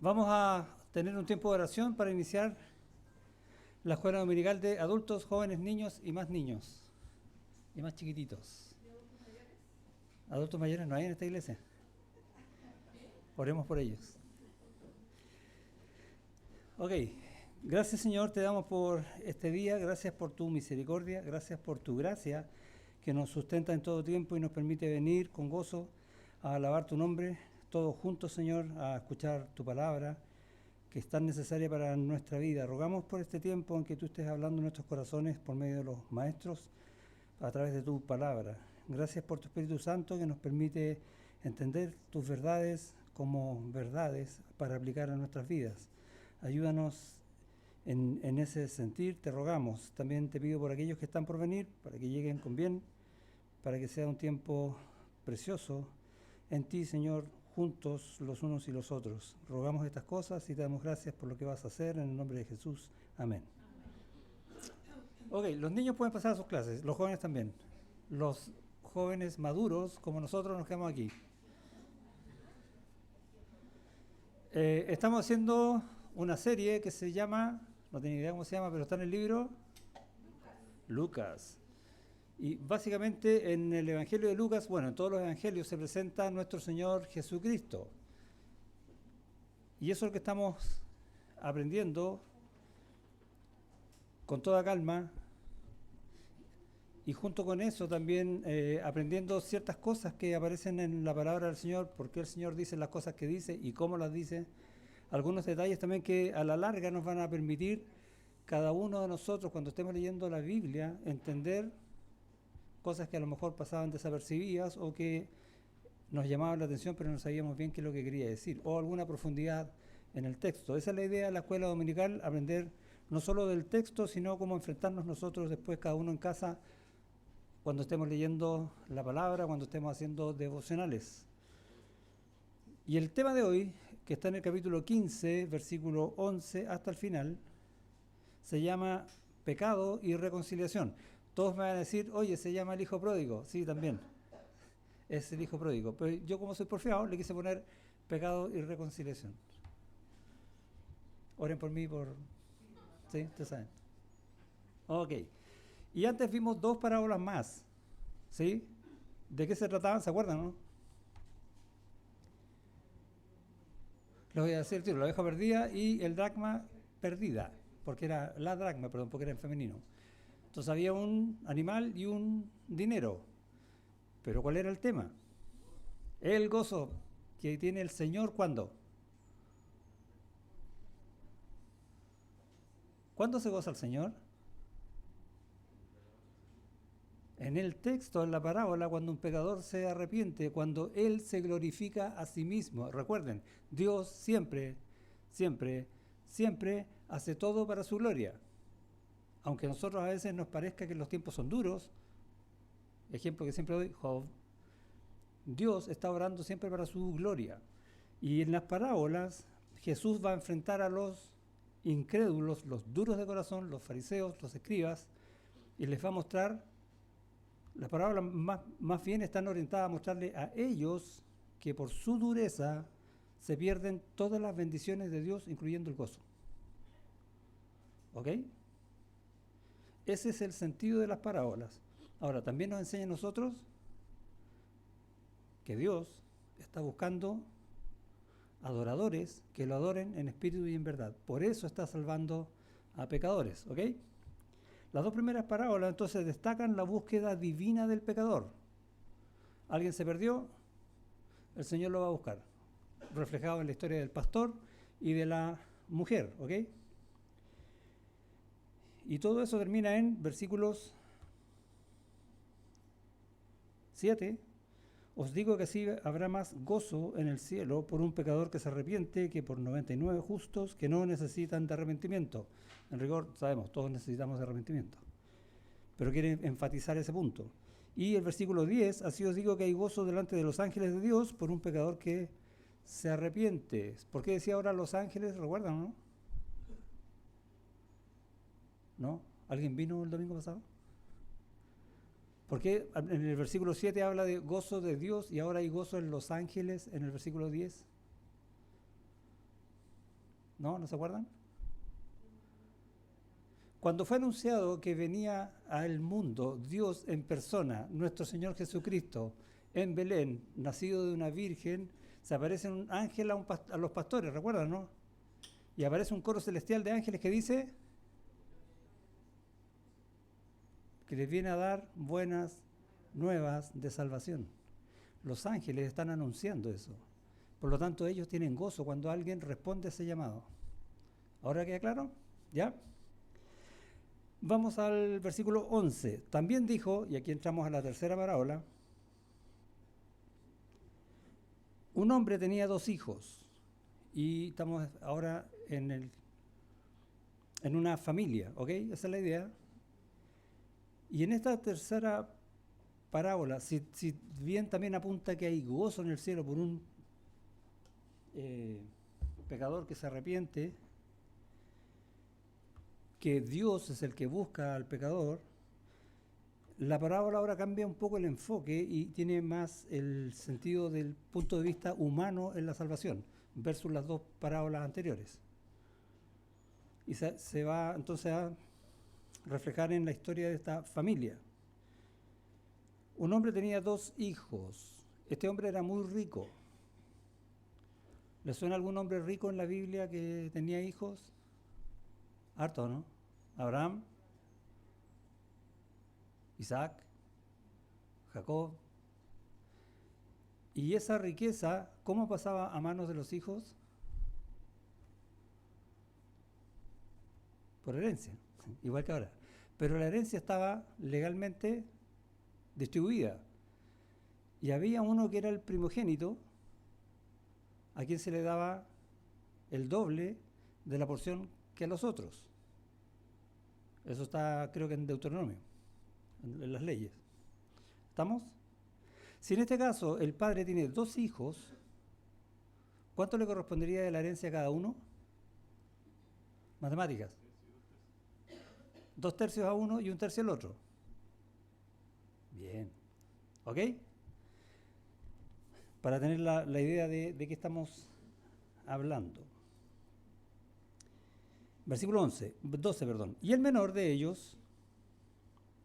Vamos a tener un tiempo de oración para iniciar la escuela dominical de adultos, jóvenes, niños y más chiquititos. Adultos mayores no hay en esta iglesia. Oremos por ellos. Ok, gracias Señor, te damos por este día, gracias por tu misericordia, gracias por tu gracia que nos sustenta en todo tiempo y nos permite venir con gozo a alabar tu nombre, todos juntos Señor, a escuchar tu palabra, que es tan necesaria para nuestra vida. Rogamos por este tiempo en que tú estés hablando en nuestros corazones por medio de los maestros, a través de tu palabra. Gracias por tu Espíritu Santo que nos permite entender tus verdades como verdades para aplicar a nuestras vidas. Ayúdanos en ese sentir, te rogamos. También te pido por aquellos que están por venir, para que lleguen con bien, para que sea un tiempo precioso en ti, Señor, juntos los unos y los otros. Rogamos estas cosas y te damos gracias por lo que vas a hacer en el nombre de Jesús. Amén. Ok, los niños pueden pasar a sus clases, los jóvenes también. Los jóvenes maduros, como nosotros, nos quedamos aquí. Estamos haciendo una serie que se llama, no tengo idea cómo se llama, pero está en el libro Lucas. Y básicamente en el Evangelio de Lucas, bueno, en todos los evangelios se presenta nuestro Señor Jesucristo. Y eso es lo que estamos aprendiendo con toda calma. Y junto con eso también aprendiendo ciertas cosas que aparecen en la palabra del Señor, por qué el Señor dice las cosas que dice y cómo las dice. Algunos detalles también que a la larga nos van a permitir cada uno de nosotros, cuando estemos leyendo la Biblia, entender cosas que a lo mejor pasaban desapercibidas o que nos llamaban la atención pero no sabíamos bien qué es lo que quería decir, o alguna profundidad en el texto. Esa es la idea de la escuela dominical, aprender no solo del texto, sino cómo enfrentarnos nosotros después cada uno en casa cuando estemos leyendo la palabra, cuando estemos haciendo devocionales. Y el tema de hoy, que está en el capítulo 15, versículo 11 hasta el final, se llama pecado y reconciliación. Todos me van a decir, oye, se llama el hijo pródigo. Sí, también, es el hijo pródigo. Pero yo, como soy porfiado, le quise poner pecado y reconciliación. Oren por mí, ¿sí? Ustedes saben. Ok. Y antes vimos dos parábolas más. ¿Sí? ¿De qué se trataban? ¿Se acuerdan, no? Les voy a decir el título, la oveja perdida y el dracma perdida. Porque era la dracma, perdón, porque era en femenino. Entonces había un animal y un dinero. Pero ¿cuál era el tema? El gozo que tiene el Señor, ¿cuándo? ¿Cuándo se goza el Señor? En el texto, en la parábola, cuando un pecador se arrepiente, cuando Él se glorifica a sí mismo. Recuerden, Dios siempre, siempre, siempre hace todo para su gloria. Aunque a nosotros a veces nos parezca que los tiempos son duros, ejemplo que siempre doy, Job, Dios está orando siempre para su gloria. Y en las parábolas, Jesús va a enfrentar a los incrédulos, los duros de corazón, los fariseos, los escribas, y les va a mostrar, las parábolas más bien están orientadas a mostrarle a ellos que por su dureza se pierden todas las bendiciones de Dios, incluyendo el gozo. ¿Ok? Ese es el sentido de las parábolas. Ahora, también nos enseña a nosotros que Dios está buscando adoradores que lo adoren en espíritu y en verdad. Por eso está salvando a pecadores, ¿ok? Las dos primeras parábolas entonces destacan la búsqueda divina del pecador. Alguien se perdió, el Señor lo va a buscar. Reflejado en la historia del pastor y de la mujer, ¿ok? Y todo eso termina en versículos 7. Os digo que así habrá más gozo en el cielo por un pecador que se arrepiente que por 99 justos que no necesitan de arrepentimiento. En rigor, sabemos, todos necesitamos de arrepentimiento. Pero quiere enfatizar ese punto. Y el versículo 10, así os digo que hay gozo delante de los ángeles de Dios por un pecador que se arrepiente. ¿Por qué decía ahora los ángeles? ¿Recuerdan, no? ¿No? ¿Alguien vino el domingo pasado? ¿Por qué en el versículo 7 habla de gozo de Dios y ahora hay gozo en los ángeles en el versículo 10? ¿No? ¿No se acuerdan? Cuando fue anunciado que venía al mundo Dios en persona, nuestro Señor Jesucristo, en Belén, nacido de una virgen, se aparece un ángel a los pastores, ¿recuerdan, no? Y aparece un coro celestial de ángeles que dice que les viene a dar buenas nuevas de salvación. Los ángeles están anunciando eso. Por lo tanto, ellos tienen gozo cuando alguien responde a ese llamado. ¿Ahora queda claro? ¿Ya? Vamos al versículo 11. También dijo, y aquí entramos a la tercera parábola, un hombre tenía 2 hijos. Y estamos ahora en una familia, ¿ok? Esa es la idea. Y en esta tercera parábola, si bien también apunta que hay gozo en el cielo por un pecador que se arrepiente, que Dios es el que busca al pecador, la parábola ahora cambia un poco el enfoque y tiene más el sentido del punto de vista humano en la salvación, versus las 2 parábolas anteriores. Y se va entonces a reflejar en la historia de esta familia. Un hombre tenía 2 hijos. Este hombre era muy rico. ¿Le suena algún hombre rico en la Biblia que tenía hijos? Harto, ¿no? Abraham, Isaac, Jacob. Y esa riqueza, ¿cómo pasaba a manos de los hijos? Por herencia, igual que ahora. Pero la herencia estaba legalmente distribuida. Y había uno que era el primogénito, a quien se le daba el doble de la porción que a los otros. Eso está, creo que en Deuteronomio, en las leyes. ¿Estamos? Si en este caso el padre tiene 2 hijos, ¿cuánto le correspondería de la herencia a cada uno? Matemáticas. 2/3 a uno y 1/3 al otro. Bien. ¿Ok? Para tener la idea de qué estamos hablando. Versículo 12, perdón. Y el menor de ellos,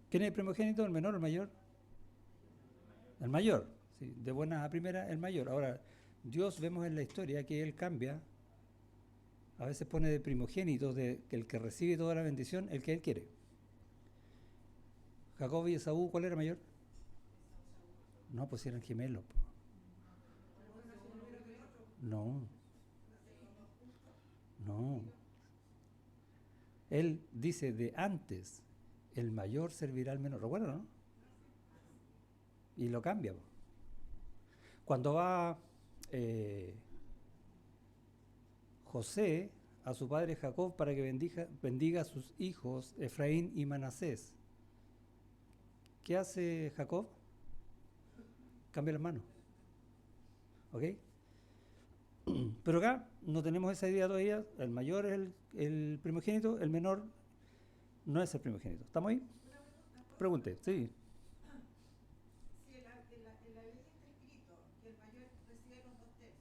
¿quién es el primogénito? ¿El menor o el mayor? El mayor. Sí, de buena a primera, el mayor. Ahora, Dios vemos en la historia que Él cambia. A veces pone de primogénito, de el que recibe toda la bendición, el que Él quiere. Jacob y Esaú, ¿cuál era mayor? No, pues eran gemelos. No. No. Él dice de antes, el mayor servirá al menor. ¿Recuerdan, no? Y lo cambia. Cuando va José a su padre Jacob para que bendiga a sus hijos Efraín y Manasés, ¿qué hace Jacob? Cambia las manos. ¿Ok? Pero acá no tenemos esa idea todavía. El mayor es el primogénito, el menor no es el primogénito. ¿Estamos ahí? Pregunte, sí. Si en la Biblia está escrito que el mayor recibe los 2/3,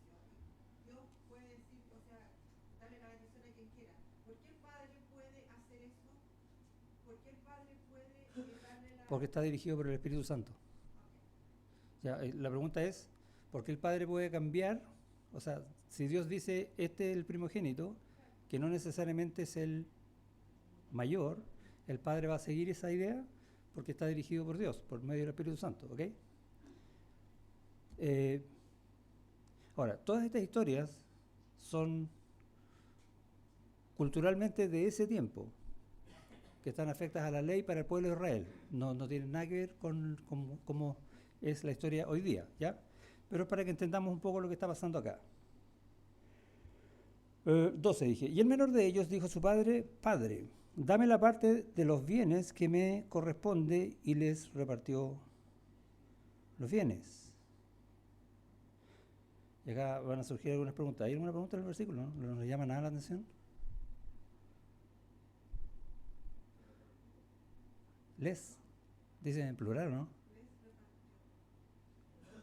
Dios puede decir, o sea, darle la bendición a quien quiera. ¿Por qué el padre puede hacer eso? ¿Por qué el padre puede darle la... Porque está dirigido por el Espíritu Santo. Ya, la pregunta es, ¿por qué el padre puede cambiar? O sea, si Dios dice, este es el primogénito, que no necesariamente es el mayor, el padre va a seguir esa idea porque está dirigido por Dios, por medio del Espíritu Santo, ¿ok? Ahora, todas estas historias son culturalmente de ese tiempo, que están afectas a la ley para el pueblo de Israel. No tienen nada que ver con cómo es la historia hoy día, ¿ya? Pero es para que entendamos un poco lo que está pasando acá. 12 dije. Y el menor de ellos dijo a su padre, Padre, dame la parte de los bienes que me corresponde, y les repartió los bienes. Y acá van a surgir algunas preguntas. ¿Hay alguna pregunta en el versículo? ¿No nos llama nada la atención? Les, dicen en plural, ¿no?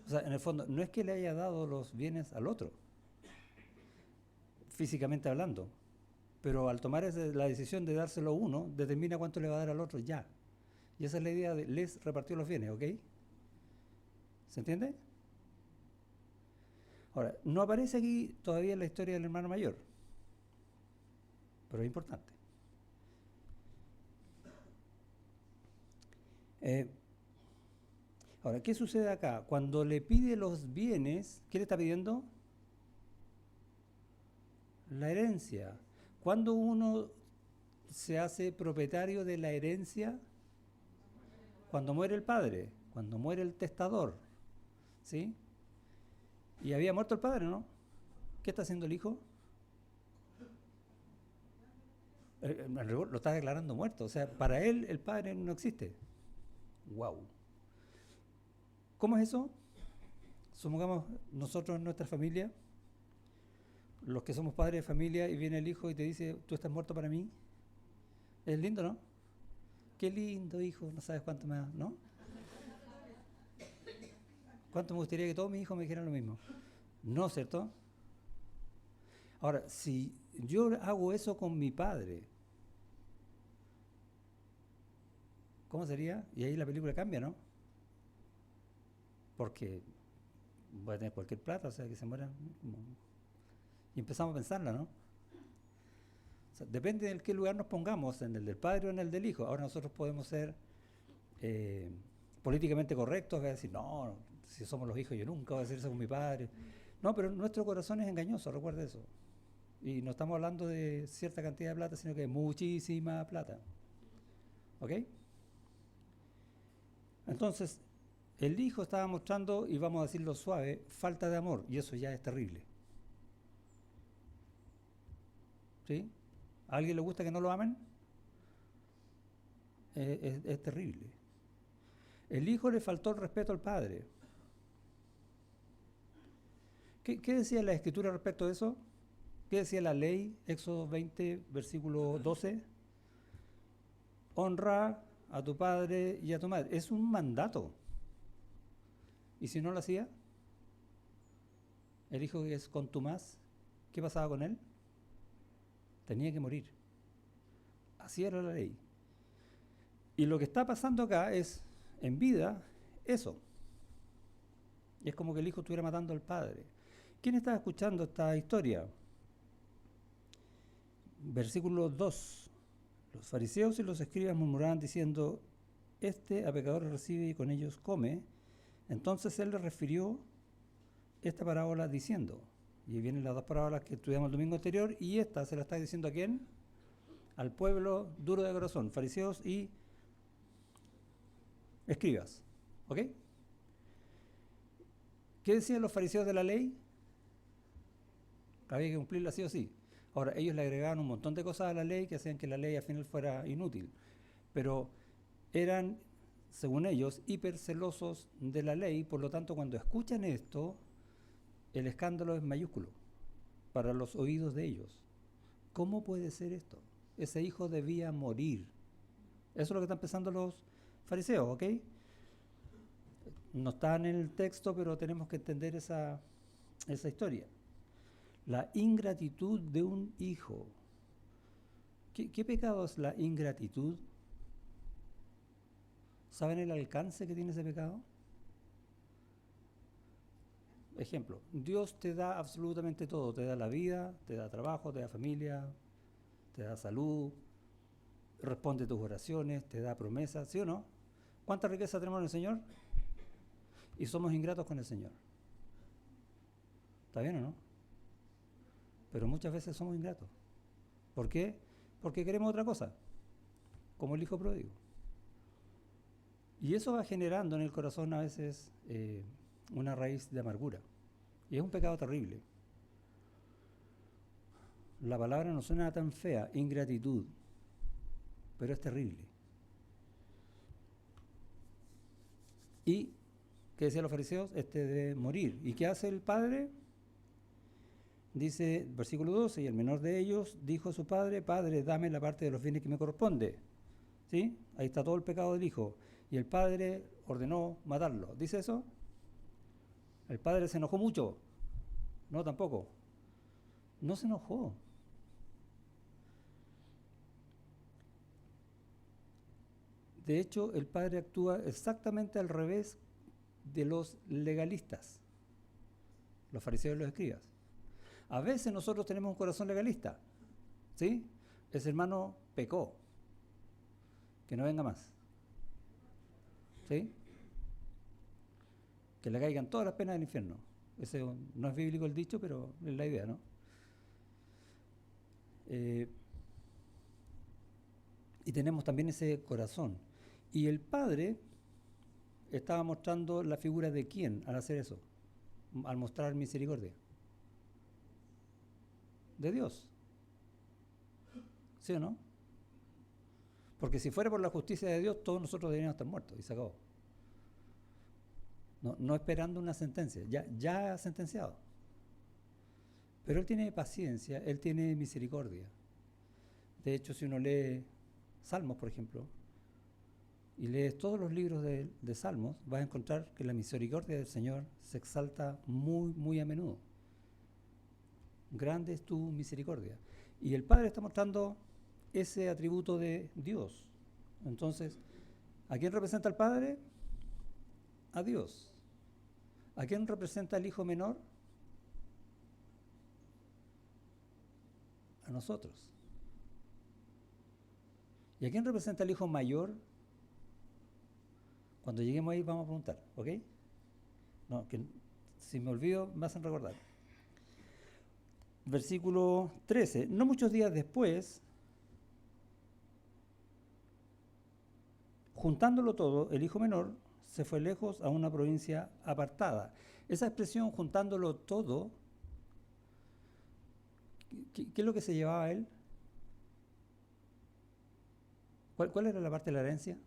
O sea, en el fondo, no es que le haya dado los bienes al otro, físicamente hablando, pero al tomar la decisión de dárselo a uno, determina cuánto le va a dar al otro ya. Y esa es la idea de les repartió los bienes, ¿ok? ¿Se entiende? Ahora, no aparece aquí todavía la historia del hermano mayor, pero es importante. Ahora, ¿qué sucede acá? Cuando le pide los bienes, ¿qué le está pidiendo? La herencia. Cuando uno se hace propietario de la herencia, cuando muere el padre, cuando muere el testador, ¿sí? Y había muerto el padre, ¿no? ¿Qué está haciendo el hijo? Lo está declarando muerto. O sea, para él el padre no existe. ¡Wow! ¿Cómo es eso? Supongamos nosotros en nuestra familia, los que somos padres de familia, y viene el hijo y te dice, tú estás muerto para mí. Es lindo, ¿no? Qué lindo, hijo, no sabes cuánto me da, ¿no? ¿Cuánto me gustaría que todos mis hijos me dijeran lo mismo? No, ¿cierto? Ahora, si yo hago eso con mi padre, ¿cómo sería? Y ahí la película cambia, ¿no? Porque voy a tener cualquier plata, o sea, que se muera. Y empezamos a pensarla, ¿no? O sea, depende de en qué lugar nos pongamos, en el del padre o en el del hijo. Ahora nosotros podemos ser políticamente correctos, voy a decir, no, si somos los hijos yo nunca voy a hacer eso con mi padre. No, pero nuestro corazón es engañoso, recuerde eso. Y no estamos hablando de cierta cantidad de plata, sino que de muchísima plata. ¿Ok? Entonces, el hijo estaba mostrando, y vamos a decirlo suave, falta de amor, y eso ya es terrible. ¿Sí? ¿A alguien le gusta que no lo amen? Es terrible. El hijo le faltó el respeto al padre. ¿Qué decía la Escritura respecto de eso? ¿Qué decía la ley? Éxodo 20, versículo 12. Honra a tu padre y a tu madre. Es un mandato. ¿Y si no lo hacía? El hijo que es contumaz, ¿qué pasaba con él? Tenía que morir. Así era la ley. Y lo que está pasando acá es, en vida, eso. Y es como que el hijo estuviera matando al padre. ¿Quién estaba escuchando esta historia? Versículo 2. Los fariseos y los escribas murmuraban diciendo, este a pecadores recibe y con ellos come. Entonces él le refirió esta parábola diciendo, y vienen las dos parábolas que estudiamos el domingo anterior, y esta se la está diciendo a quién? Al pueblo duro de corazón, fariseos y escribas. ¿Ok? ¿Qué decían los fariseos de la ley? Había que cumplirla sí o sí. Ahora, ellos le agregaban un montón de cosas a la ley que hacían que la ley al final fuera inútil. Pero eran, según ellos, hipercelosos de la ley, por lo tanto, cuando escuchan esto, el escándalo es mayúsculo para los oídos de ellos. ¿Cómo puede ser esto? Ese hijo debía morir. Eso es lo que están pensando los fariseos, ¿ok? No está en el texto, pero tenemos que entender esa historia. La ingratitud de un hijo. ¿Qué pecado es la ingratitud? ¿Saben el alcance que tiene ese pecado? Ejemplo, Dios te da absolutamente todo. Te da la vida, te da trabajo, te da familia, te da salud, responde tus oraciones, te da promesas, ¿sí o no? ¿Cuánta riqueza tenemos en el Señor? Y somos ingratos con el Señor. ¿Está bien o no? Pero muchas veces somos ingratos. ¿Por qué? Porque queremos otra cosa, como el hijo pródigo. Y eso va generando en el corazón a veces una raíz de amargura. Y es un pecado terrible. La palabra no suena tan fea, ingratitud, pero es terrible. ¿Y qué decían los fariseos? Este debe morir. ¿Y qué hace el padre? Dice, versículo 12, y el menor de ellos dijo a su padre, Padre, dame la parte de los bienes que me corresponde. ¿Sí? Ahí está todo el pecado del hijo. Y el padre ordenó matarlo. ¿Dice eso? El padre se enojó mucho. No, tampoco. No se enojó. De hecho, el Padre actúa exactamente al revés de los legalistas, los fariseos y los escribas. A veces nosotros tenemos un corazón legalista, ¿sí? Ese hermano pecó, que no venga más, ¿sí? Que le caigan todas las penas del infierno. No es bíblico el dicho, pero es la idea, ¿no? Y tenemos también ese corazón. Y el Padre estaba mostrando la figura de quién al hacer eso, al mostrar misericordia. De Dios. ¿Sí o no? Porque si fuera por la justicia de Dios, todos nosotros deberíamos estar muertos y se acabó. No esperando una sentencia, ya sentenciado. Pero Él tiene paciencia, Él tiene misericordia. De hecho, si uno lee Salmos, por ejemplo, y lees todos los libros de Salmos, vas a encontrar que la misericordia del Señor se exalta muy, muy a menudo. Grande es tu misericordia. Y el Padre está mostrando ese atributo de Dios. Entonces, ¿a quién representa el Padre? A Dios. ¿A quién representa el Hijo menor? A nosotros. ¿Y a quién representa el Hijo mayor? Cuando lleguemos ahí vamos a preguntar, ¿ok? No, que si me olvido me hacen recordar. Versículo 13. No muchos días después, juntándolo todo, el hijo menor se fue lejos a una provincia apartada. Esa expresión, juntándolo todo, ¿qué es lo que se llevaba a él? ¿Cuál era la parte de la herencia?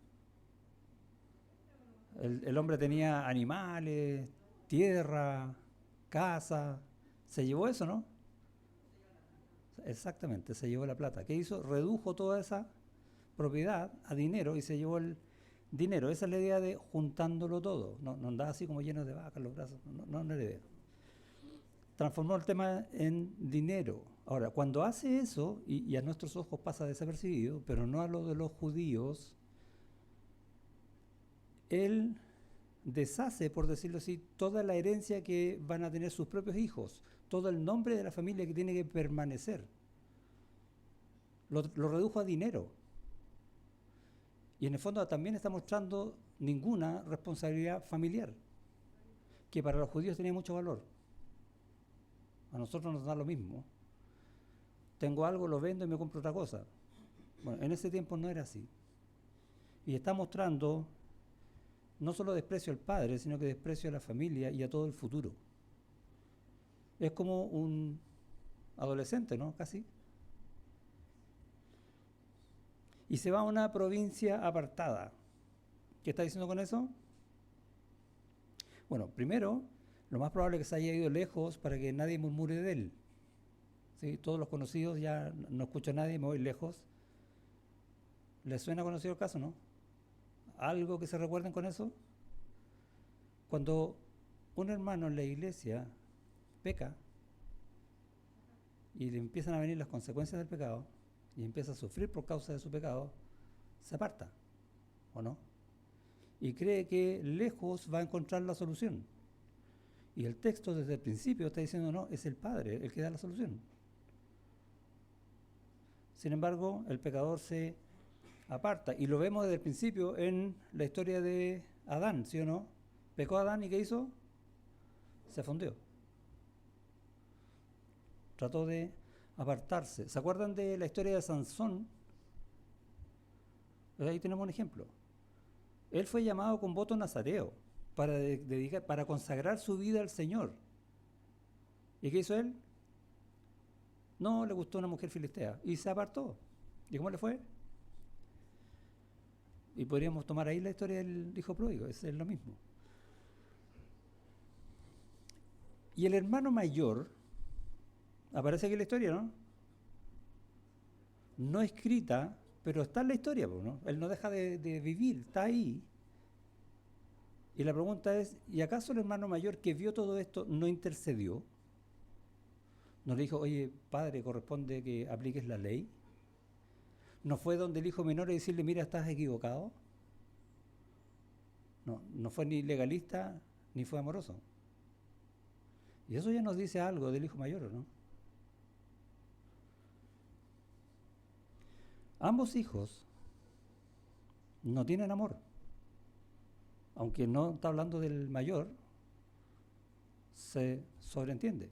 El hombre tenía animales, tierra, casa. Se llevó eso, ¿no? Exactamente, se llevó la plata. ¿Qué hizo? Redujo toda esa propiedad a dinero y se llevó el dinero. Esa es la idea de juntándolo todo. No andaba así como lleno de vacas los brazos. No es la idea. Transformó el tema en dinero. Ahora, cuando hace eso, y a nuestros ojos pasa desapercibido, pero no a lo de los judíos, él deshace, por decirlo así, toda la herencia que van a tener sus propios hijos, todo el nombre de la familia que tiene que permanecer. Lo redujo a dinero. Y en el fondo también está mostrando ninguna responsabilidad familiar, que para los judíos tenía mucho valor. A nosotros nos da lo mismo. Tengo algo, lo vendo y me compro otra cosa. Bueno, en ese tiempo no era así. Y está mostrando no solo desprecio al padre, sino que desprecio a la familia y a todo el futuro. Es como un adolescente, ¿no? Casi. Y se va a una provincia apartada. ¿Qué está diciendo con eso? Bueno, primero, lo más probable es que se haya ido lejos para que nadie murmure de él. ¿Sí? Todos los conocidos, ya no escucho a nadie, me voy lejos. ¿Les suena conocido el caso, no? ¿Algo que se recuerden con eso? Cuando un hermano en la iglesia peca y le empiezan a venir las consecuencias del pecado y empieza a sufrir por causa de su pecado, se aparta, ¿o no? Y cree que lejos va a encontrar la solución. Y el texto desde el principio está diciendo, no, es el Padre el que da la solución. Sin embargo, el pecador se aparta. Y lo vemos desde el principio en la historia de Adán, ¿sí o no? Pecó Adán y ¿qué hizo? Se fundió. Trató de apartarse. ¿Se acuerdan de la historia de Sansón? Pues ahí tenemos un ejemplo. Él fue llamado con voto nazareo para consagrar su vida al Señor. ¿Y qué hizo él? No le gustó una mujer filistea y se apartó. ¿Y cómo le fue? Y podríamos tomar ahí la historia del hijo pródigo, es lo mismo. Y el hermano mayor, aparece aquí en la historia, ¿no? No escrita, pero está en la historia, ¿no? Él no deja de vivir, está ahí. Y la pregunta es, ¿y acaso el hermano mayor que vio todo esto no intercedió? ¿No le dijo, oye, padre, corresponde que apliques la ley? ¿No fue donde el hijo menor a decirle, mira, estás equivocado? No fue ni legalista ni fue amoroso. Y eso ya nos dice algo del hijo mayor, ¿no? Ambos hijos no tienen amor. Aunque no está hablando del mayor, se sobreentiende.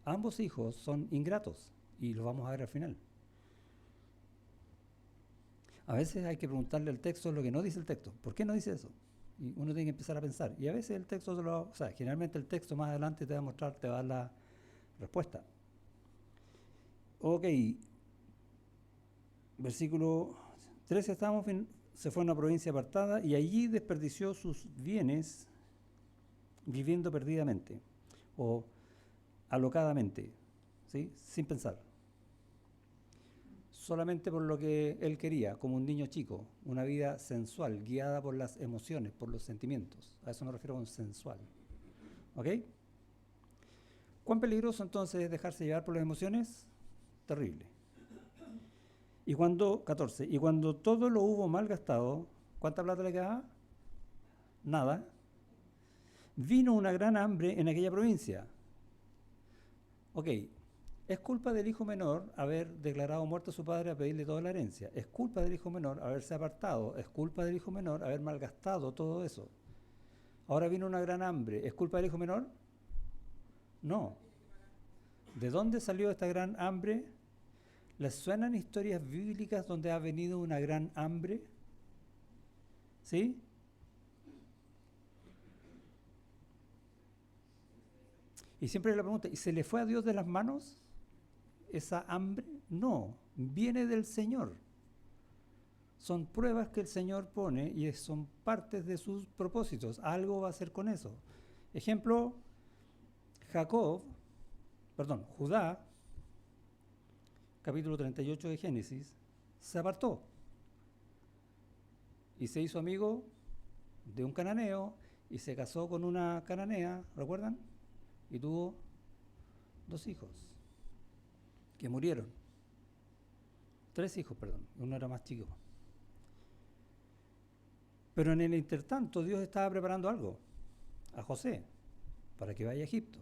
Ambos hijos son ingratos y lo vamos a ver al final. A veces hay que preguntarle al texto lo que no dice el texto. ¿Por qué no dice eso? Y uno tiene que empezar a pensar. Y a veces el texto, generalmente el texto más adelante te va a mostrar, te va a dar la respuesta. Ok, versículo 13, se fue a una provincia apartada y allí desperdició sus bienes viviendo perdidamente o alocadamente, ¿sí? Sin pensar. Solamente por lo que él quería, como un niño chico, una vida sensual, guiada por las emociones, por los sentimientos. A eso me refiero con sensual. ¿Ok? ¿Cuán peligroso entonces es dejarse llevar por las emociones? Terrible. Y cuando, 14, y cuando todo lo hubo malgastado, ¿cuánta plata le quedaba? Nada. Vino una gran hambre en aquella provincia. Ok, es culpa del hijo menor haber declarado muerto a su padre a pedirle toda la herencia. Es culpa del hijo menor haberse apartado. Es culpa del hijo menor haber malgastado todo eso. Ahora vino una gran hambre. ¿Es culpa del hijo menor? No. ¿De dónde salió esta gran hambre? ¿Les suenan historias bíblicas donde ha venido una gran hambre? ¿Sí? Y siempre la pregunta, ¿y se le fue a Dios de las manos esa hambre? No, viene del Señor. Son pruebas que el Señor pone y son partes de sus propósitos. Algo va a hacer con eso. Ejemplo, Judá, capítulo 38 de Génesis, se apartó y se hizo amigo de un cananeo y se casó con una cananea, ¿recuerdan? Y tuvo 2 hijos que murieron. 3 hijos, perdón, uno era más chico. Pero en el intertanto Dios estaba preparando algo a José para que vaya a Egipto.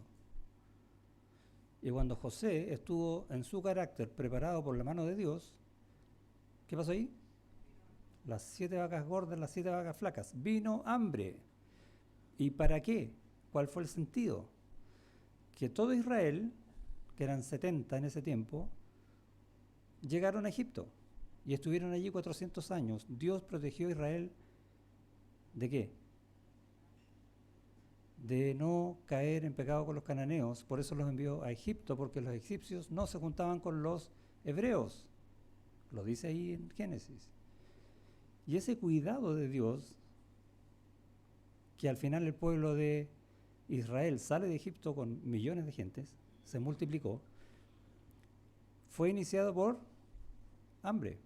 Y cuando José estuvo en su carácter preparado por la mano de Dios, ¿qué pasó ahí? Las 7 vacas gordas, las 7 vacas flacas. Vino hambre. ¿Y para qué? ¿Cuál fue el sentido? Que todo Israel, que eran 70 en ese tiempo, llegaron a Egipto y estuvieron allí 400 años. Dios protegió a Israel ¿de qué? De no caer en pecado con los cananeos. Por eso los envió a Egipto, porque los egipcios no se juntaban con los hebreos. Lo dice ahí en Génesis. Y ese cuidado de Dios, que al final el pueblo de Israel sale de Egipto con millones de gentes, se multiplicó, fue iniciado por hambre.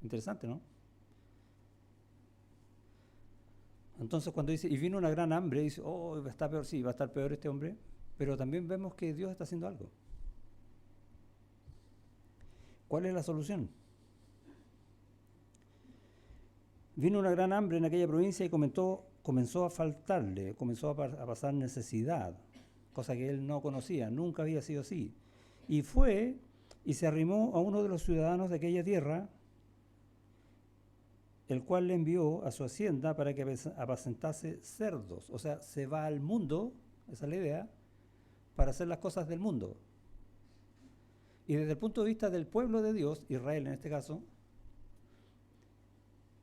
Interesante, ¿no? Entonces cuando dice, y vino una gran hambre, dice, oh, está peor, sí, va a estar peor este hombre, pero también vemos que Dios está haciendo algo. ¿Cuál es la solución? Vino una gran hambre en aquella provincia y comenzó a faltarle, comenzó a pasar necesidad, cosa que él no conocía, nunca había sido así. Y fue y se arrimó a uno de los ciudadanos de aquella tierra, el cual le envió a su hacienda para que apacentase cerdos. O sea, se va al mundo, esa es la idea, para hacer las cosas del mundo. Y desde el punto de vista del pueblo de Dios, Israel en este caso,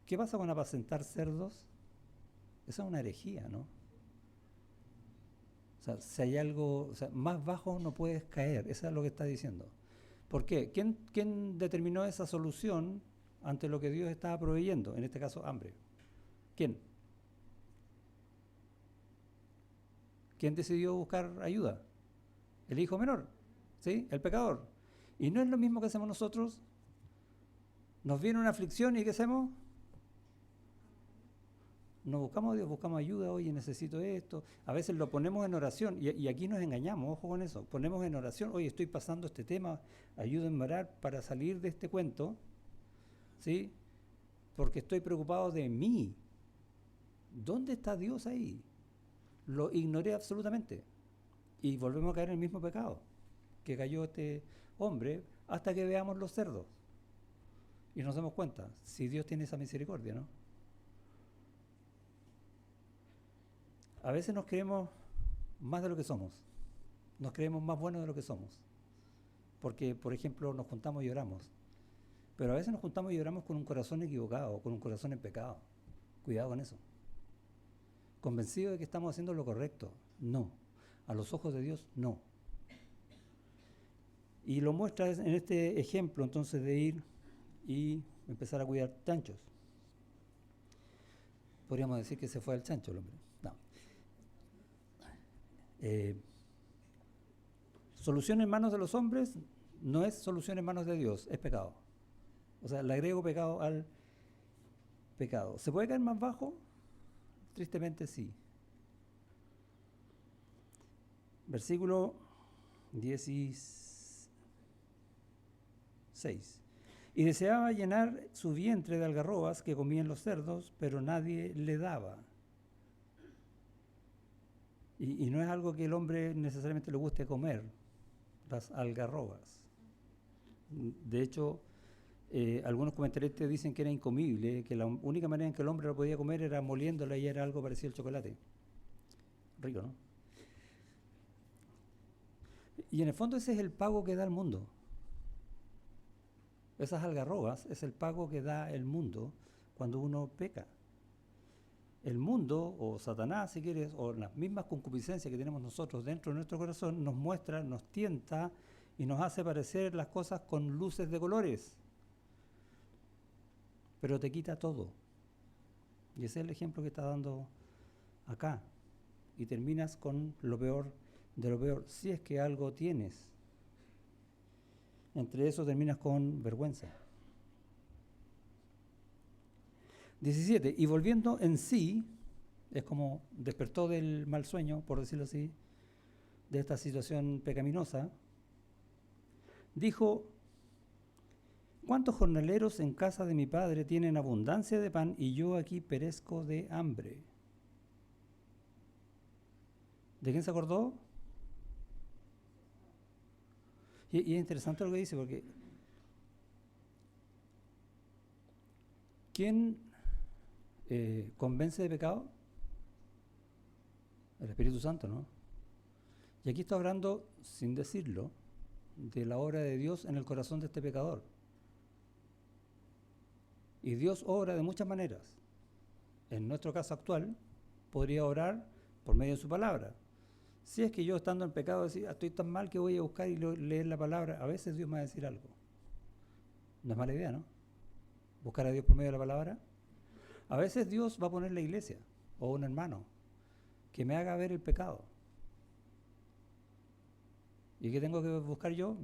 ¿qué pasa con apacentar cerdos? Esa es una herejía, ¿no? O sea, si hay algo, o sea, más bajo no puedes caer, eso es lo que está diciendo. ¿Por qué? ¿Quién determinó esa solución ante lo que Dios estaba proveyendo? En este caso, hambre. ¿Quién? ¿Quién decidió buscar ayuda? El hijo menor, ¿sí? El pecador. Y no es lo mismo que hacemos nosotros. Nos viene una aflicción y ¿qué hacemos? No buscamos a Dios, buscamos ayuda. Oye, necesito esto. A veces lo ponemos en oración y aquí nos engañamos, ojo con eso. Ponemos en oración, oye, estoy pasando este tema, ayúdenme a orar para salir de este cuento, ¿sí? Porque estoy preocupado de mí, ¿Dónde está Dios ahí? Lo ignoré absolutamente. Y volvemos a caer en el mismo pecado que cayó este hombre hasta que veamos los cerdos. Y nos damos cuenta, si Dios tiene esa misericordia, ¿no? A veces nos creemos más de lo que somos. Nos creemos más buenos de lo que somos. Porque, por ejemplo, nos juntamos y oramos. Pero a veces nos juntamos y oramos con un corazón equivocado, con un corazón en pecado. Cuidado con eso. ¿Convencido de que estamos haciendo lo correcto? No. A los ojos de Dios, no. Y lo muestra en este ejemplo, entonces, de ir y empezar a cuidar chanchos. Podríamos decir que se fue al chancho el hombre. No. Solución en manos de los hombres no es solución en manos de Dios, es pecado. O sea, le agrego pecado al pecado. ¿Se puede caer más bajo? Tristemente sí. Versículo 16. Y deseaba llenar su vientre de algarrobas que comían los cerdos, pero nadie le daba. Y no es algo que el hombre necesariamente le guste comer, las algarrobas. De hecho, algunos comentaristas dicen que era incomible, que la única manera en que el hombre lo podía comer era moliéndola y era algo parecido al chocolate. Rico, ¿no? Y en el fondo ese es el pago que da el mundo. Esas algarrobas es el pago que da el mundo cuando uno peca. El mundo, o Satanás si quieres, o las mismas concupiscencias que tenemos nosotros dentro de nuestro corazón, nos muestra, nos tienta y nos hace parecer las cosas con luces de colores. Pero te quita todo. Y ese es el ejemplo que está dando acá. Y terminas con lo peor de lo peor, si es que algo tienes. Entre eso terminas con vergüenza. 17. Y volviendo en sí, es como despertó del mal sueño, por decirlo así, de esta situación pecaminosa, dijo: ¿cuántos jornaleros en casa de mi padre tienen abundancia de pan y yo aquí perezco de hambre? ¿De quién se acordó? Y es interesante lo que dice, porque ¿quién convence de pecado? El Espíritu Santo, ¿no? Y aquí está hablando, sin decirlo, de la obra de Dios en el corazón de este pecador. Y Dios obra de muchas maneras. En nuestro caso actual, podría orar por medio de su palabra. Si es que yo, estando en pecado, decir, estoy tan mal que voy a buscar y leer la palabra, a veces Dios me va a decir algo. No es mala idea, ¿no? Buscar a Dios por medio de la palabra. A veces Dios va a poner la iglesia o un hermano que me haga ver el pecado. ¿Y qué tengo que buscar yo?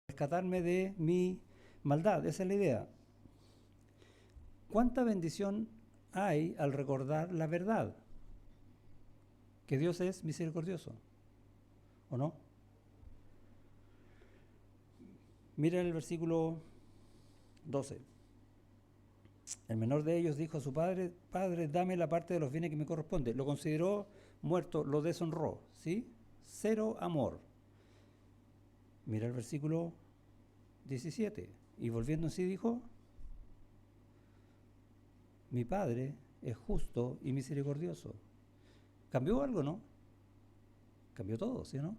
Rescatarme de mi maldad. Esa es la idea. ¿Cuánta bendición hay al recordar la verdad? Que Dios es misericordioso, ¿o no? Mira el versículo 12. El menor de ellos dijo a su padre: Padre, dame la parte de los bienes que me corresponde. Lo consideró muerto, lo deshonró, ¿sí? Cero amor. Mira el versículo 17. Y volviendo en sí dijo: mi padre es justo y misericordioso. ¿Cambió algo, no? Cambió todo, ¿sí o no?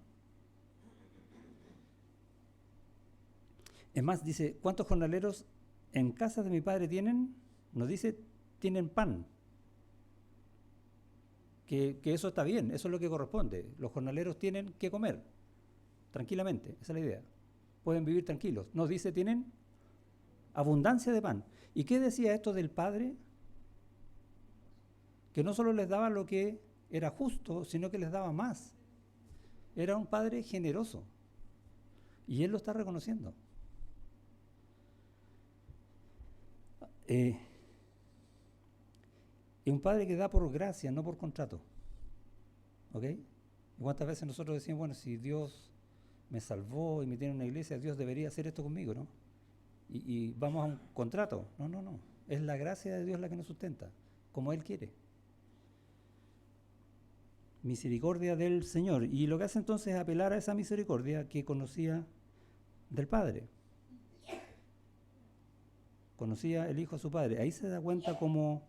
Es más, dice, ¿cuántos jornaleros en casa de mi padre tienen? Nos dice, tienen pan. Que eso está bien, eso es lo que corresponde. Los jornaleros tienen que comer, tranquilamente, esa es la idea. Pueden vivir tranquilos. Nos dice, tienen abundancia de pan. ¿Y qué decía esto del padre? Que no solo les daba lo que era justo, sino que les daba más. Era un padre generoso. Y él lo está reconociendo. Es un padre que da por gracia, no por contrato. ¿Ok? ¿Cuántas veces nosotros decimos, bueno, si Dios me salvó y me tiene en una iglesia, Dios debería hacer esto conmigo, ¿no? Y vamos a un contrato. No. Es la gracia de Dios la que nos sustenta. como Él quiere. Misericordia del Señor. Y lo que hace entonces es apelar a esa misericordia que conocía del Padre. Conocía el Hijo a su Padre. Ahí se da cuenta cómo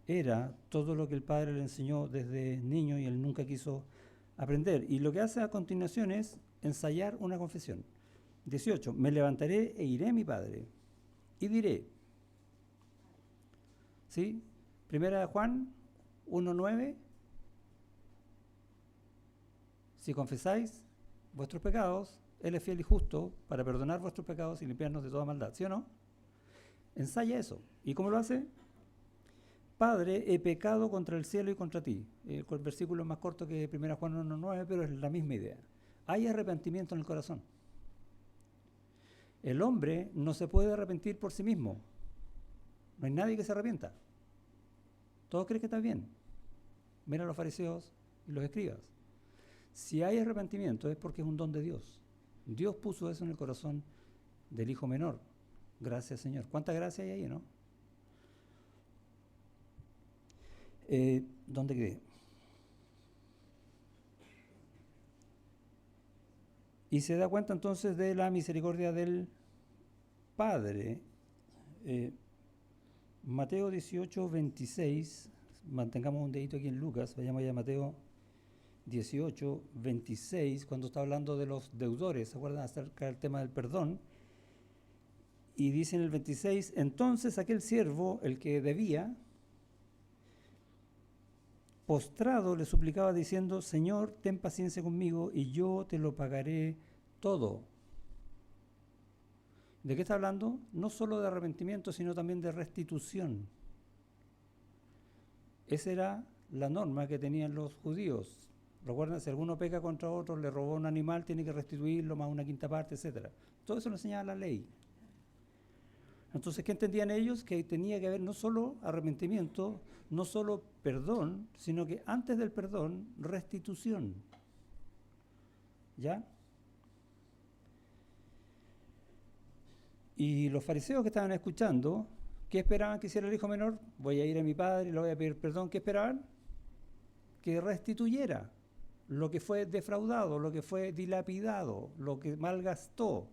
era todo lo que el Padre le enseñó desde niño y él nunca quiso aprender. Y lo que hace a continuación es ensayar una confesión. 18. Me levantaré e iré a mi Padre y diré. ¿Sí? Primera de Juan 1:9. Si confesáis vuestros pecados, Él es fiel y justo para perdonar vuestros pecados y limpiarnos de toda maldad. ¿Sí o no? Ensaya eso. ¿Y cómo lo hace? Padre, he pecado contra el cielo y contra ti. El versículo es más corto que 1 Juan 1:9, pero es la misma idea. Hay arrepentimiento en el corazón. El hombre no se puede arrepentir por sí mismo. No hay nadie que se arrepienta. Todos creen que está bien. Mira a los fariseos y los escribas. Si hay arrepentimiento es porque es un don de Dios. Dios puso eso en el corazón del hijo menor. Gracias, Señor. ¿Cuánta gracia hay ahí, no? ¿Dónde quedé? Y se da cuenta entonces de la misericordia del Padre. Mateo 18:26. Mantengamos un dedito aquí en Lucas. Vayamos allá a Mateo 18:26, cuando está hablando de los deudores. ¿Se acuerdan acerca del tema del perdón? Y dice en el 26, entonces aquel siervo, el que debía, postrado le suplicaba diciendo, Señor, ten paciencia conmigo y yo te lo pagaré todo. ¿De qué está hablando? No solo de arrepentimiento, sino también de restitución. Esa era la norma que tenían los judíos. Recuerden, si alguno peca contra otro, le robó un animal, tiene que restituirlo más una quinta parte, etc. Todo eso lo enseñaba la ley. Entonces, ¿qué entendían ellos? Que tenía que haber no solo arrepentimiento, no solo perdón, sino que antes del perdón, restitución. ¿Ya? Y los fariseos que estaban escuchando, ¿qué esperaban que hiciera el hijo menor? Voy a ir a mi padre y le voy a pedir perdón. ¿Qué esperaban? Que restituyera lo que fue defraudado, lo que fue dilapidado, lo que malgastó,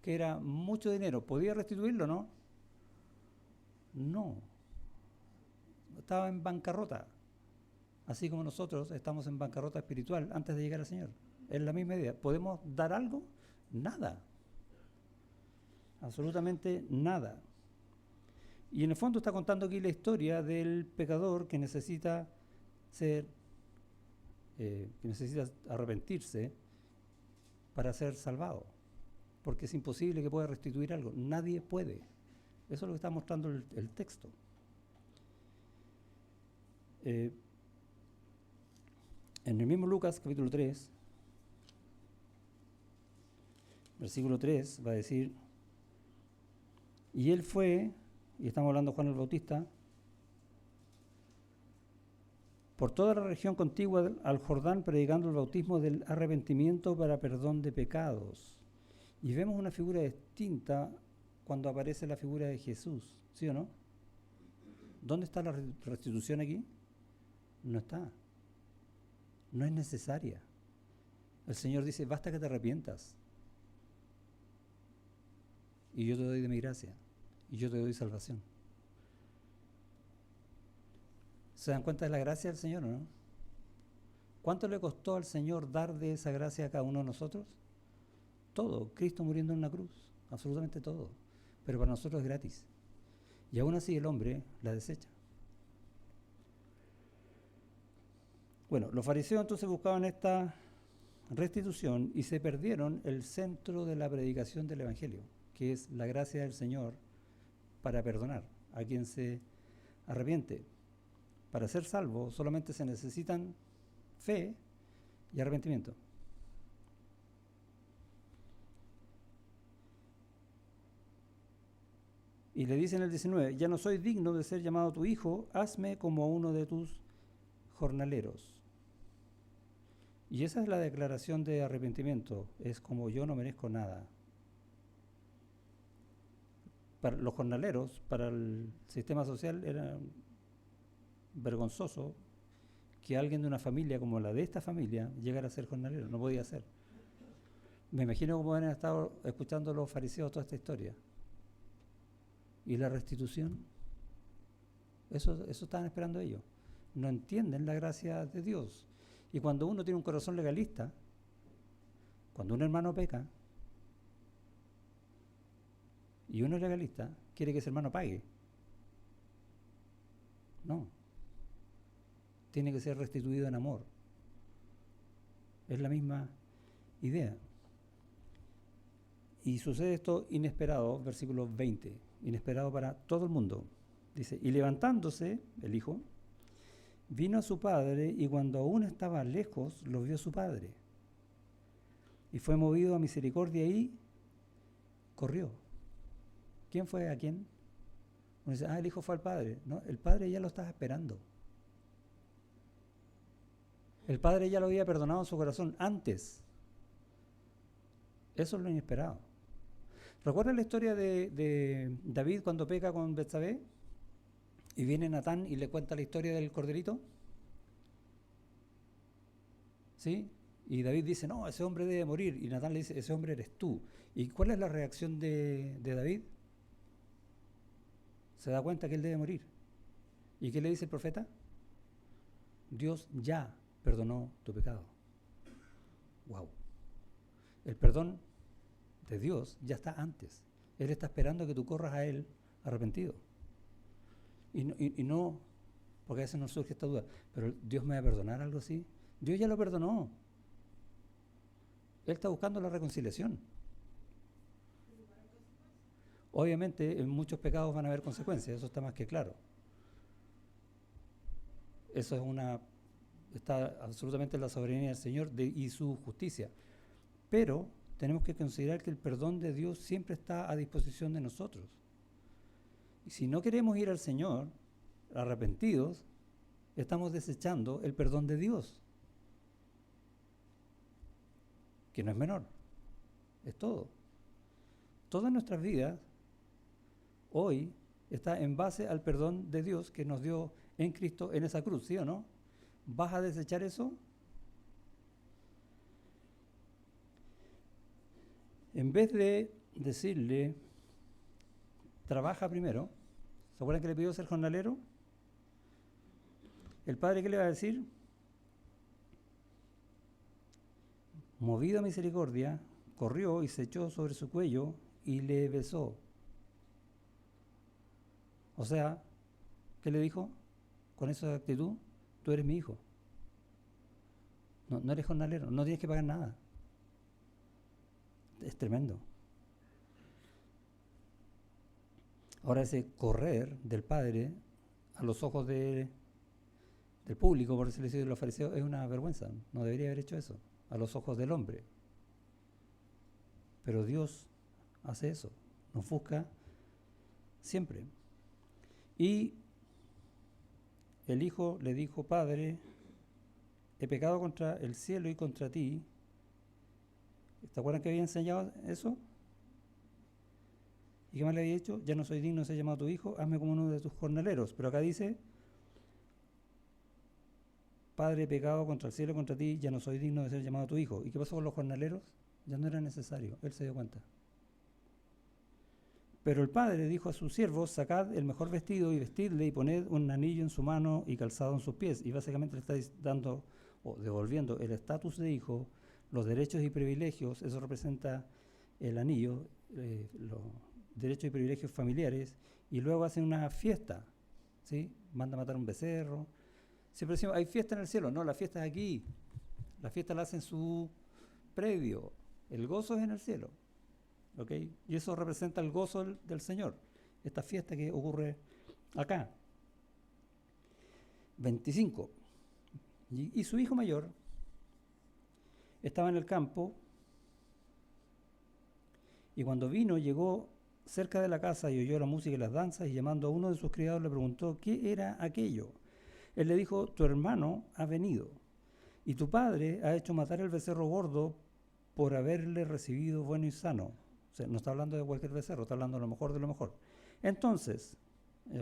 que era mucho dinero. ¿Podía restituirlo, no? No. Estaba en bancarrota. Así como nosotros estamos en bancarrota espiritual antes de llegar al Señor. Es la misma idea. ¿Podemos dar algo? Nada. Absolutamente nada. Y en el fondo está contando aquí la historia del pecador que necesita arrepentirse para ser salvado. Porque es imposible que pueda restituir algo. Nadie puede. Eso es lo que está mostrando el texto. En el mismo Lucas, capítulo 3, versículo 3, va a decir, y él fue, y estamos hablando de Juan el Bautista, por toda la región contigua al Jordán, predicando el bautismo del arrepentimiento para perdón de pecados. Y vemos una figura distinta cuando aparece la figura de Jesús, ¿sí o no? ¿Dónde está la restitución aquí? No está. No es necesaria. El Señor dice, basta que te arrepientas. Y yo te doy de mi gracia. Y yo te doy salvación. ¿Se dan cuenta de la gracia del Señor o no? ¿Cuánto le costó al Señor dar de esa gracia a cada uno de nosotros? Todo. Cristo muriendo en una cruz. Absolutamente todo. Pero para nosotros es gratis. Y aún así el hombre la desecha. Bueno, los fariseos entonces buscaban esta restitución y se perdieron el centro de la predicación del Evangelio, que es la gracia del Señor para perdonar a quien se arrepiente. Para ser salvo solamente se necesitan fe y arrepentimiento. Y le dice en el 19, ya no soy digno de ser llamado tu hijo, hazme como uno de tus jornaleros. Y esa es la declaración de arrepentimiento, es como yo no merezco nada. Para los jornaleros, para el sistema social, eran vergonzoso que alguien de una familia como la de esta familia llegara a ser jornalero. No podía ser. Me imagino cómo han estado escuchando los fariseos toda esta historia. ¿Y la restitución? Eso estaban esperando ellos. No entienden la gracia de Dios. Y cuando uno tiene un corazón legalista, cuando un hermano peca y uno es legalista, quiere que ese hermano pague. No. Tiene que ser restituido en amor. Es la misma idea. Y sucede esto inesperado, versículo 20, inesperado para todo el mundo. Dice, y levantándose el hijo, vino a su padre, y cuando aún estaba lejos, lo vio su padre. Y fue movido a misericordia y corrió. ¿Quién fue a quién? Uno dice, el hijo fue al padre. No, el padre ya lo estaba esperando. El padre ya lo había perdonado en su corazón antes. Eso es lo inesperado. ¿Recuerdan la historia de David cuando peca con Betsabé? Y viene Natán y le cuenta la historia del corderito. ¿Sí? Y David dice, no, ese hombre debe morir. Y Natán le dice, ese hombre eres tú. ¿Y cuál es la reacción de David? Se da cuenta que él debe morir. ¿Y qué le dice el profeta? Dios ya perdonó tu pecado. Wow. El perdón de Dios ya está antes. Él está esperando que tú corras a Él arrepentido. Y no, porque a veces nos surge esta duda, pero ¿Dios me va a perdonar algo así? Dios ya lo perdonó. Él está buscando la reconciliación. Obviamente en muchos pecados van a haber consecuencias, eso está más que claro. Eso está absolutamente en la soberanía del Señor y su justicia. Pero tenemos que considerar que el perdón de Dios siempre está a disposición de nosotros. Y si no queremos ir al Señor arrepentidos, estamos desechando el perdón de Dios, que no es menor, es todo. Todas nuestras vidas hoy está en base al perdón de Dios que nos dio en Cristo en esa cruz, ¿sí o no? ¿Vas a desechar eso? En vez de decirle, trabaja primero, ¿se acuerdan que le pidió ser jornalero? ¿El padre qué le va a decir? Movido a misericordia, corrió y se echó sobre su cuello y le besó. O sea, ¿qué le dijo? Con esa actitud, tú eres mi hijo. No eres jornalero, no tienes que pagar nada. Es tremendo. Ahora ese correr del padre a los ojos del público, por decirlo así, de los fariseos, es una vergüenza. No debería haber hecho eso a los ojos del hombre. Pero Dios hace eso, nos busca siempre. Y el hijo le dijo, Padre, he pecado contra el cielo y contra ti. ¿Te acuerdan que había enseñado eso? ¿Y qué más le había dicho? Ya no soy digno de ser llamado tu hijo, hazme como uno de tus jornaleros. Pero acá dice, Padre, he pecado contra el cielo y contra ti, ya no soy digno de ser llamado tu hijo. ¿Y qué pasó con los jornaleros? Ya no era necesario, él se dio cuenta. Pero el padre dijo a sus siervos, sacad el mejor vestido y vestidle y poned un anillo en su mano y calzado en sus pies. Y básicamente le está dando o devolviendo el estatus de hijo, los derechos y privilegios, eso representa el anillo, los derechos y privilegios familiares, y luego hacen una fiesta, ¿sí? Manda a matar un becerro. Siempre decimos, hay fiesta en el cielo. No, la fiesta es aquí. La fiesta la hace en su predio. El gozo es en el cielo. ¿Okay? Y eso representa el gozo del Señor, esta fiesta que ocurre acá. 25. Y su hijo mayor estaba en el campo, y cuando vino, llegó cerca de la casa y oyó la música y las danzas, y llamando a uno de sus criados le preguntó, ¿qué era aquello? Él le dijo, tu hermano ha venido, y tu padre ha hecho matar el becerro gordo por haberle recibido bueno y sano. O sea, no está hablando de cualquier becerro, está hablando de lo mejor de lo mejor. Entonces, Y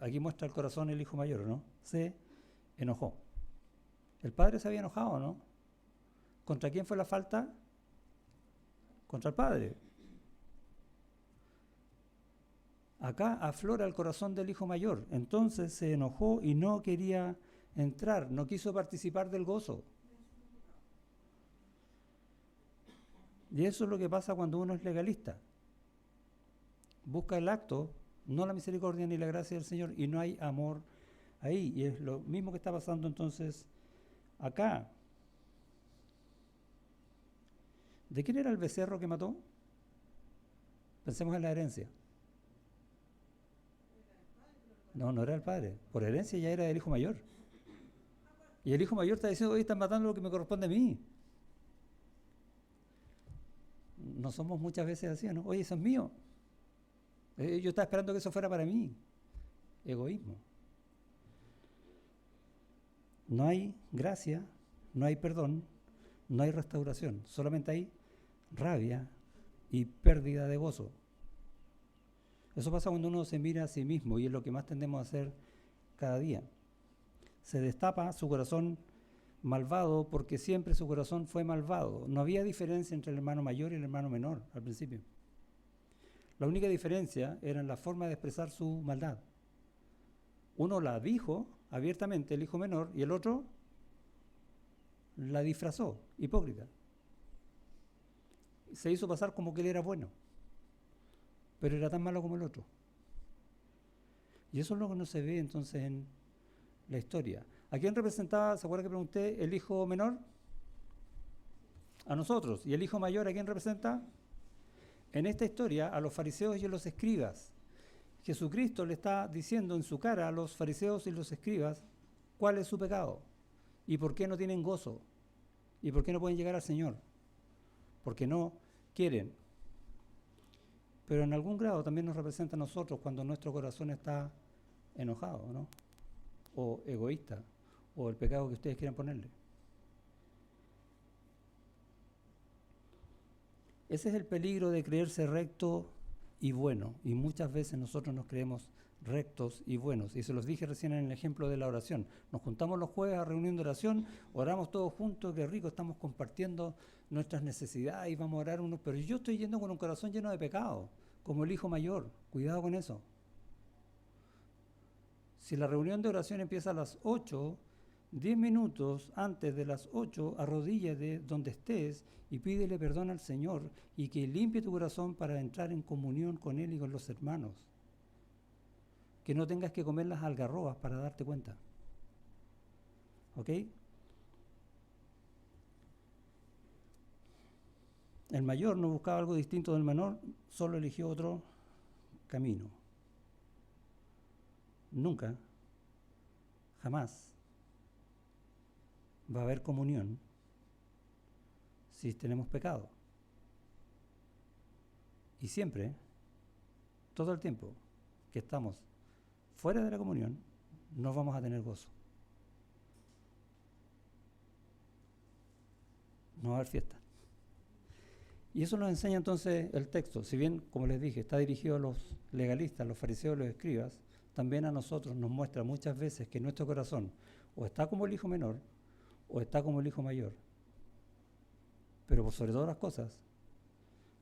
aquí muestra el corazón el hijo mayor, ¿no? Se enojó. El padre se había enojado, ¿no? ¿Contra quién fue la falta? Contra el padre. Acá aflora el corazón del hijo mayor. Entonces se enojó y no quería entrar, no quiso participar del gozo. Y eso es lo que pasa cuando uno es legalista. Busca el acto, no la misericordia ni la gracia del Señor, y no hay amor ahí. Y es lo mismo que está pasando entonces acá. ¿De quién era el becerro que mató? Pensemos en la herencia. No, no era el padre. Por herencia ya era del hijo mayor. Y el hijo mayor está diciendo, hoy están matando lo que me corresponde a mí. No somos muchas veces así, ¿no? Oye, eso es mío. Yo estaba esperando que eso fuera para mí. Egoísmo. No hay gracia, no hay perdón, no hay restauración. Solamente hay rabia y pérdida de gozo. Eso pasa cuando uno se mira a sí mismo y es lo que más tendemos a hacer cada día. Se destapa su corazón malvado porque siempre su corazón fue malvado. No había diferencia entre el hermano mayor y el hermano menor al principio. La única diferencia era en la forma de expresar su maldad. Uno la dijo abiertamente, el hijo menor, y el otro la disfrazó, hipócrita. Se hizo pasar como que él era bueno, pero era tan malo como el otro. Y eso es lo que no se ve entonces en la historia. ¿A quién representaba, se acuerda que pregunté, el hijo menor? A nosotros. ¿Y el hijo mayor a quién representa? En esta historia, a los fariseos y a los escribas. Jesucristo le está diciendo en su cara a los fariseos y los escribas cuál es su pecado y por qué no tienen gozo y por qué no pueden llegar al Señor. Porque no quieren. Pero en algún grado también nos representa a nosotros cuando nuestro corazón está enojado, ¿no? O egoísta, o el pecado que ustedes quieran ponerle. Ese es el peligro de creerse recto y bueno, y muchas veces nosotros nos creemos rectos y buenos, y se los dije recién en el ejemplo de la oración. Nos juntamos los jueves a reunión de oración, oramos todos juntos, qué rico, estamos compartiendo nuestras necesidades y vamos a orar unos, pero yo estoy yendo con un corazón lleno de pecado, como el hijo mayor, cuidado con eso. Si la reunión de oración empieza a las 8, 10 minutos antes de las 8, arrodíllate donde estés y pídele perdón al Señor y que limpie tu corazón para entrar en comunión con Él y con los hermanos. Que no tengas que comer las algarrobas para darte cuenta. ¿Ok? El mayor no buscaba algo distinto del menor, solo eligió otro camino. Nunca, jamás va a haber comunión si tenemos pecado. Y siempre, todo el tiempo que estamos fuera de la comunión, no vamos a tener gozo. No va a haber fiesta. Y eso nos enseña entonces el texto. Si bien, como les dije, está dirigido a los legalistas, los fariseos, los escribas, también a nosotros nos muestra muchas veces que nuestro corazón o está como el hijo menor o está como el hijo mayor. Pero por sobre todas las cosas,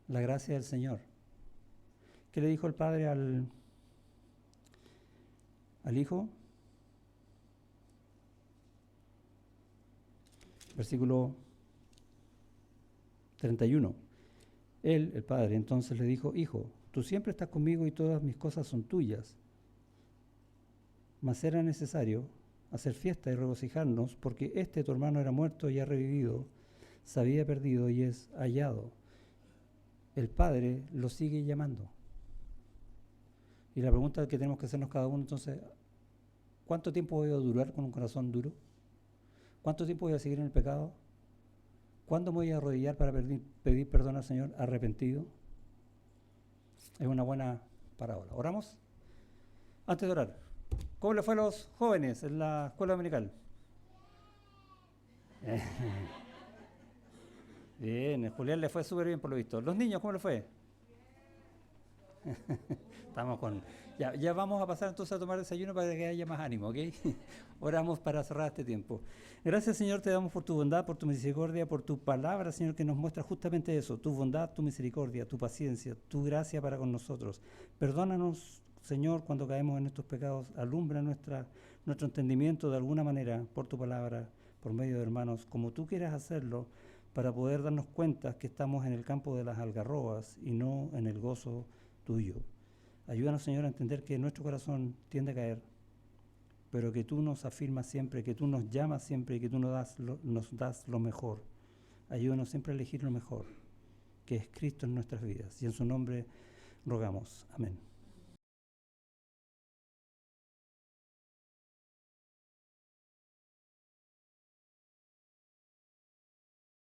la gracia del Señor. ¿Qué le dijo el padre al hijo? Versículo 31. Él, el padre, entonces le dijo: Hijo, tú siempre estás conmigo y todas mis cosas son tuyas. Mas era necesario hacer fiesta y regocijarnos, porque tu hermano era muerto y ha revivido, se había perdido y es hallado. El padre lo sigue llamando. Y la pregunta que tenemos que hacernos cada uno entonces, ¿cuánto tiempo voy a durar con un corazón duro? ¿Cuánto tiempo voy a seguir en el pecado? ¿Cuándo me voy a arrodillar para pedir perdón al Señor arrepentido? Es una buena parábola. ¿Oramos? Antes de orar, ¿cómo le fue a los jóvenes en la escuela dominical? Bien, a Julián le fue súper bien por lo visto. ¿Los niños cómo le fue? Estamos con... Ya vamos a pasar entonces a tomar desayuno para que haya más ánimo, ¿ok? Oramos para cerrar este tiempo. Gracias, Señor, te damos por tu bondad, por tu misericordia, por tu palabra, Señor, que nos muestra justamente eso, tu bondad, tu misericordia, tu paciencia, tu gracia para con nosotros. Perdónanos, Señor, cuando caemos en estos pecados. Alumbra nuestro entendimiento de alguna manera por tu palabra, por medio de hermanos, como tú quieras hacerlo, para poder darnos cuenta que estamos en el campo de las algarrobas y no en el gozo tuyo. Ayúdanos, Señor, a entender que nuestro corazón tiende a caer, pero que tú nos afirmas siempre, que tú nos llamas siempre y que tú nos das lo mejor. Ayúdanos siempre a elegir lo mejor, que es Cristo en nuestras vidas. Y en su nombre rogamos. Amén.